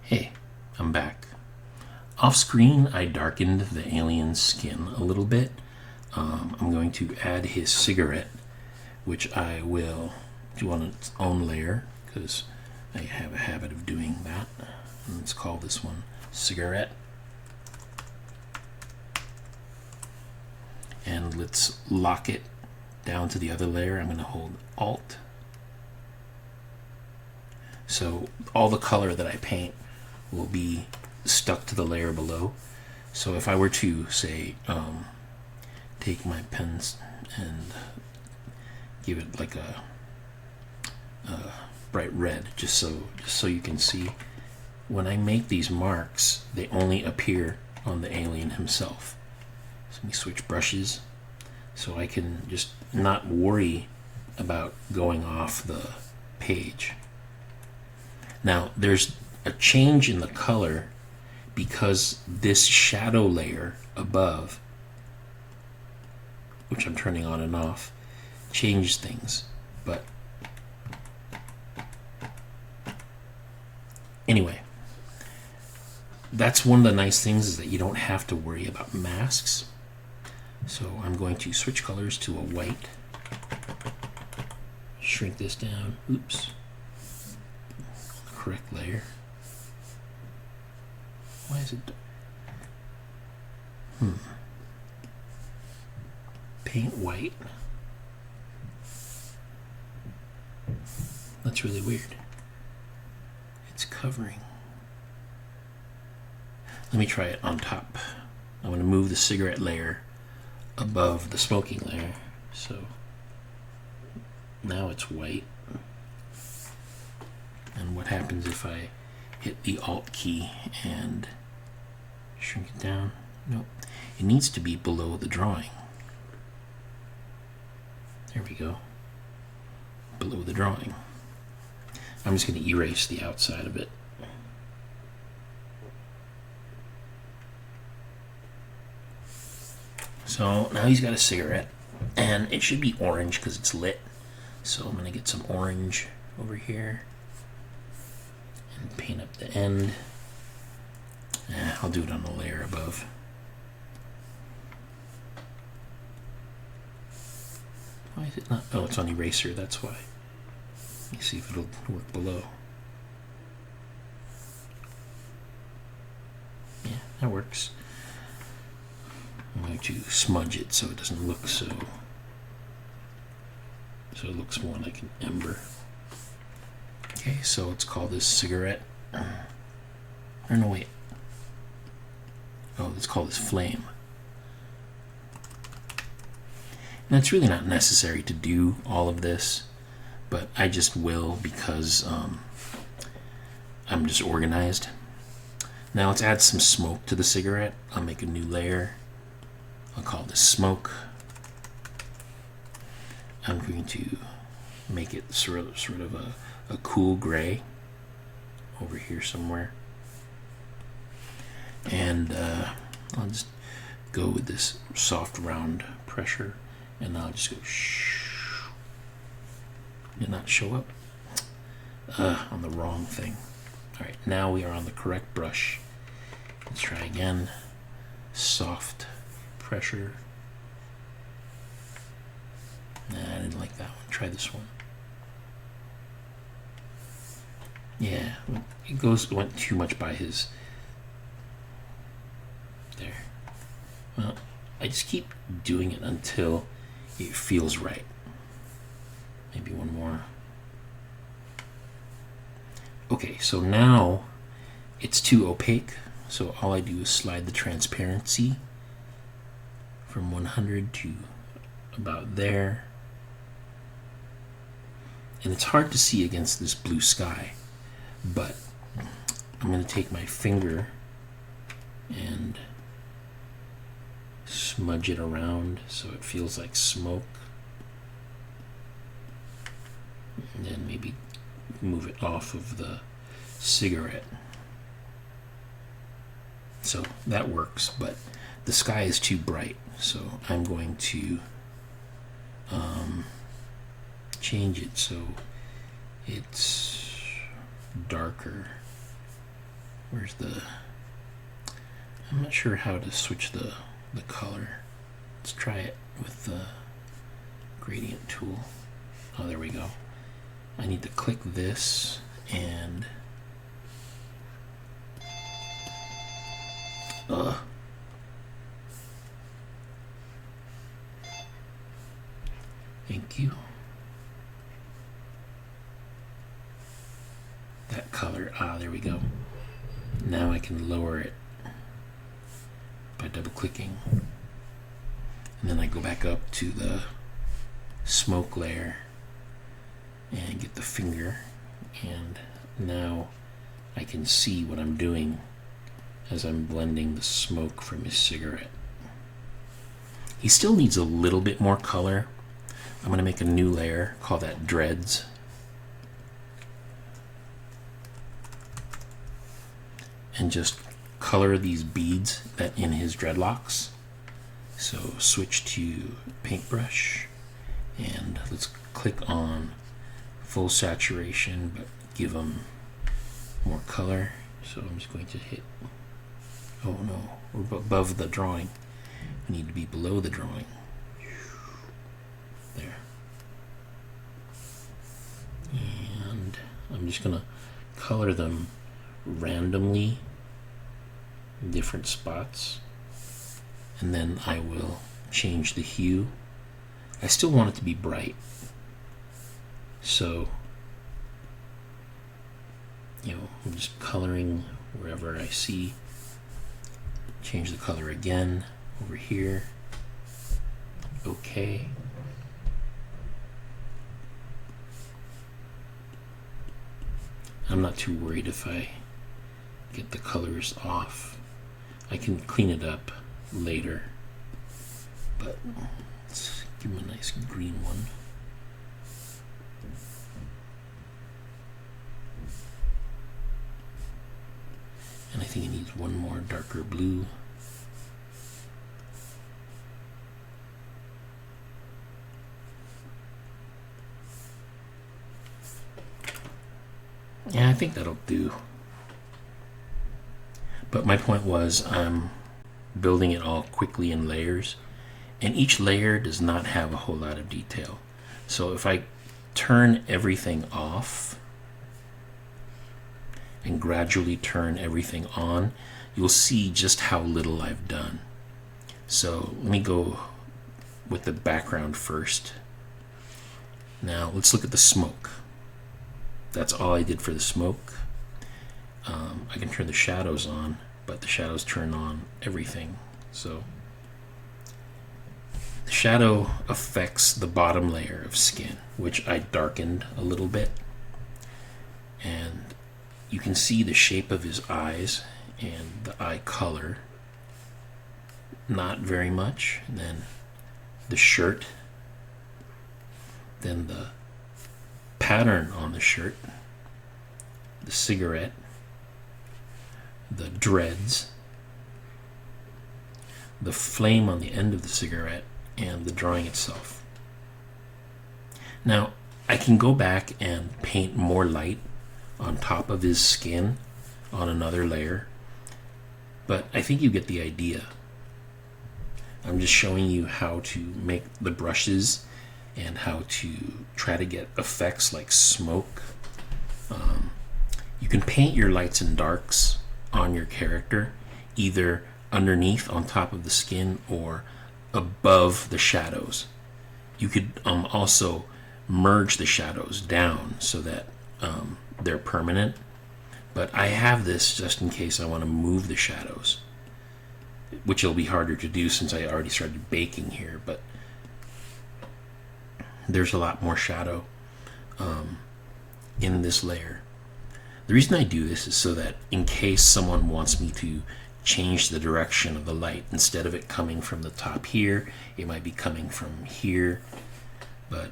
Hey, I'm back. Off screen, I darkened the alien's skin a little bit. I'm going to add his cigarette, which I will do on its own layer because I have a habit of doing that. And let's call this one cigarette. And let's lock it down to the other layer. I'm going to hold Alt. So all the color that I paint will be stuck to the layer below. So if I were to say take my pens and give it like a bright red, just so you can see, when I make these marks, they only appear on the alien himself. So let me switch brushes so I can just not worry about going off the page. Now there's a change in the color because this shadow layer above, which I'm turning on and off, changed things. But anyway, that's one of the nice things, is that you don't have to worry about masks. So I'm going to switch colors to a white, shrink this down, oops, on the correct layer. Why is it? Paint white. That's really weird. It's covering. Let me try it on top. I'm going to move the cigarette layer above the smoking layer. So now it's white. And what happens if I hit the Alt key and shrink it down? Nope. It needs to be below the drawing. There we go. Below the drawing. I'm just going to erase the outside of it. So now he's got a cigarette, and it should be orange because it's lit. So I'm going to get some orange over here and paint up the end. I'll do it on the layer above. Why is it not? Oh, it's on eraser, that's why. Let me see if it'll work below. Yeah, that works. I'm going to smudge it so it doesn't look so it looks more like an ember. Okay, so let's call this cigarette. Or no, wait. Oh, let's call this flame. Now, it's really not necessary to do all of this, but I just will because I'm just organized. Now let's add some smoke to the cigarette. I'll make a new layer. I'll call this smoke. I'm going to make it sort of a cool gray over here somewhere. And I'll just go with this soft round pressure, and I'll just go shh. Did not show up on the wrong thing. All right, now we are on the correct brush. Let's try again. Soft pressure. Nah, I didn't like that one. Try this one. Yeah, it went too much by his. There. Well, I just keep doing it until it feels right. Maybe one more. Okay, so now it's too opaque, so all I do is slide the transparency from 100 to about there. And it's hard to see against this blue sky, but I'm going to take my finger and smudge it around so it feels like smoke. And then maybe move it off of the cigarette. So that works, but the sky is too bright, so I'm going to change it so it's darker. Where's the... I'm not sure how to switch the color. Let's try it with the gradient tool. Oh, there we go. I need to click this and thank you. That color, there we go. Now I can lower it by double clicking. And then I go back up to the smoke layer and get the finger, and now I can see what I'm doing as I'm blending the smoke from his cigarette. He still needs a little bit more color. I'm going to make a new layer, call that Dreads. And just color these beads that in his dreadlocks. So switch to paintbrush and let's click on full saturation, but give them more color. So I'm just going to hit, oh no, we're above the drawing. We need to be below the drawing. There. And I'm just gonna color them randomly in different spots. And then I will change the hue. I still want it to be bright. So, I'm just coloring wherever I see. Change the color again over here. Okay. I'm not too worried if I get the colors off. I can clean it up later, but let's give him a nice green one. And I think it needs one more darker blue. Yeah, I think that'll do. But my point was, I'm building it all quickly in layers, and each layer does not have a whole lot of detail. So if I turn everything off and gradually turn everything on, you'll see just how little I've done. So let me go with the background first. Now let's look at the smoke. That's all I did for the smoke. I can turn the shadows on, but the shadows turn on everything. So the shadow affects the bottom layer of skin, which I darkened a little bit. And you can see the shape of his eyes and the eye color. Not very much. And then the shirt. Then the pattern on the shirt. The cigarette. The dreads, the flame on the end of the cigarette, and the drawing itself. Now, I can go back and paint more light on top of his skin on another layer, but I think you get the idea. I'm just showing you how to make the brushes and how to try to get effects like smoke. You can paint your lights and darks on your character, either underneath on top of the skin or above the shadows. You could also merge the shadows down so that they're permanent, but I have this just in case I want to move the shadows, which will be harder to do since I already started baking here, but there's a lot more shadow in this layer. The reason I do this is so that in case someone wants me to change the direction of the light, instead of it coming from the top here, it might be coming from here. But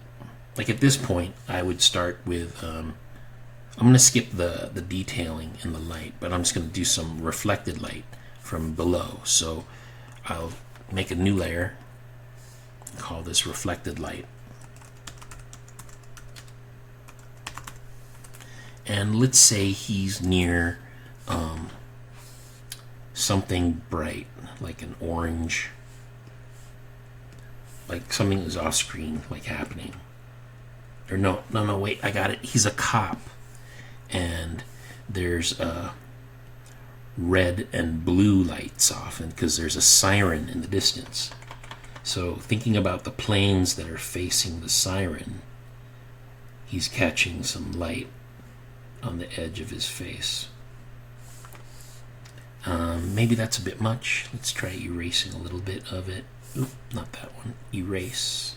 like at this point, I would start with, I'm going to skip the detailing in the light, but I'm just going to do some reflected light from below. So I'll make a new layer, call this reflected light. And let's say he's near something bright, like an orange, like something is off screen, like happening. Or no, wait, I got it. He's a cop, and there's red and blue lights off, and because there's a siren in the distance. So thinking about the planes that are facing the siren, he's catching some light on the edge of his face. Maybe that's a bit much. Let's try erasing a little bit of it. Oop, not that one. Erase.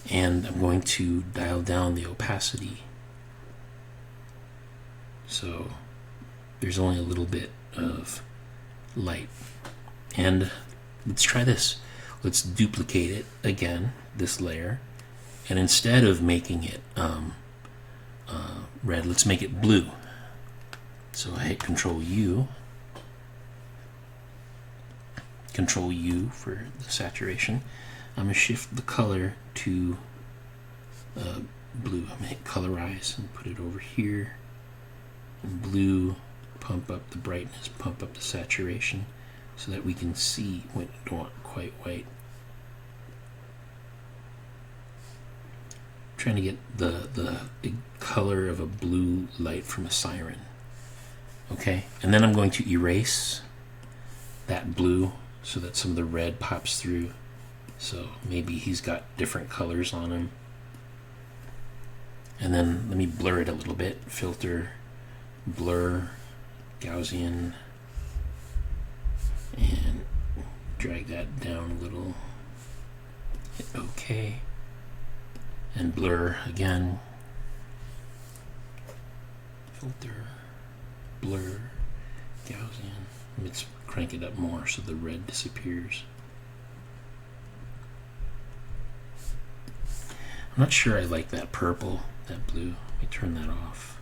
And I'm going to dial down the opacity. So there's only a little bit of light. And let's try this. Let's duplicate it again, this layer. And instead of making it red, let's make it blue. So I hit Control U. Control U for the saturation. I'm going to shift the color to blue. I'm going to hit Colorize and put it over here. And blue, pump up the brightness, pump up the saturation so that we can see when we don't want quite white. I'm trying to get the color of a blue light from a siren. Okay, and then I'm going to erase that blue so that some of the red pops through. So maybe he's got different colors on him. And then let me blur it a little bit. Filter, blur, Gaussian, and drag that down a little. Hit OK. And blur again. Filter, blur, Gaussian. Let's crank it up more so the red disappears. I'm not sure I like that purple, that blue. Let me turn that off.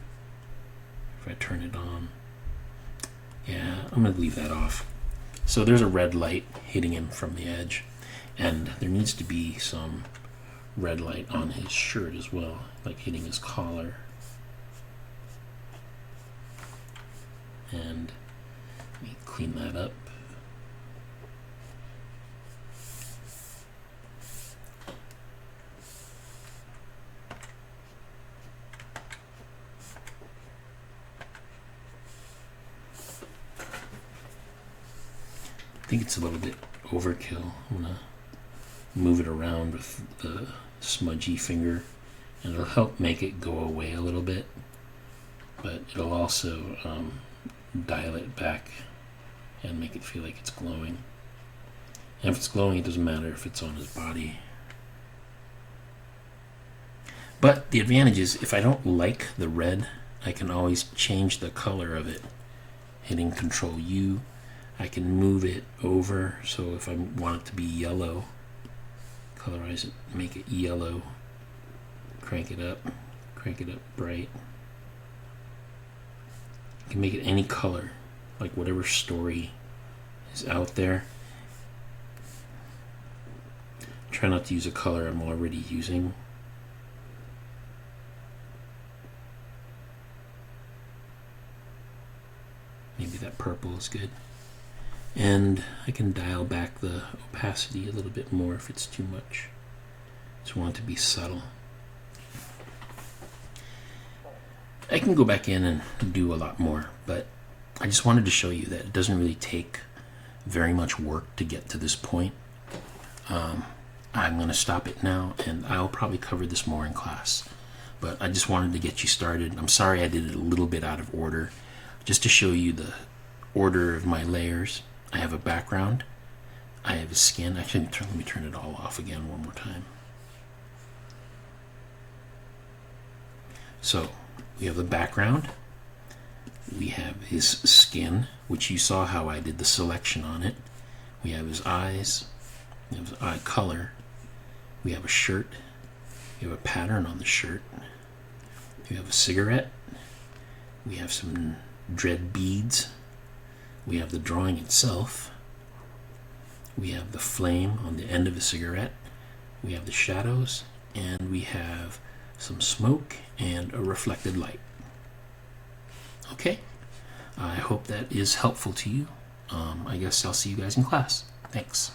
If I turn it on. Yeah, I'm going to leave that off. So there's a red light hitting him from the edge. And there needs to be some red light on his shirt as well, like hitting his collar. And let me clean that up. I think it's a little bit overkill. I'm gonna move it around with the smudgy finger, and it'll help make it go away a little bit, but it'll also dial it back and make it feel like it's glowing. And if it's glowing, it doesn't matter if it's on his body. But the advantage is, if I don't like the red, I can always change the color of it. Hitting Control U, I can move it over, so if I want it to be yellow, colorize it, make it yellow, crank it up bright. You can make it any color, like whatever story is out there. Try not to use a color I'm already using. Maybe that purple is good. And I can dial back the opacity a little bit more if it's too much. Just want it to be subtle. I can go back in and do a lot more, but I just wanted to show you that it doesn't really take very much work to get to this point. I'm going to stop it now, and I'll probably cover this more in class. But I just wanted to get you started. I'm sorry I did it a little bit out of order, just to show you the order of my layers. I have a background, I have a skin. Actually, let me turn it all off again one more time. So we have the background, we have his skin, which you saw how I did the selection on it. We have his eyes, we have his eye color, we have a shirt, we have a pattern on the shirt, we have a cigarette, we have some dread beads, we have the drawing itself, we have the flame on the end of a cigarette, we have the shadows, and we have some smoke and a reflected light. Okay, I hope that is helpful to you. I guess I'll see you guys in class. Thanks.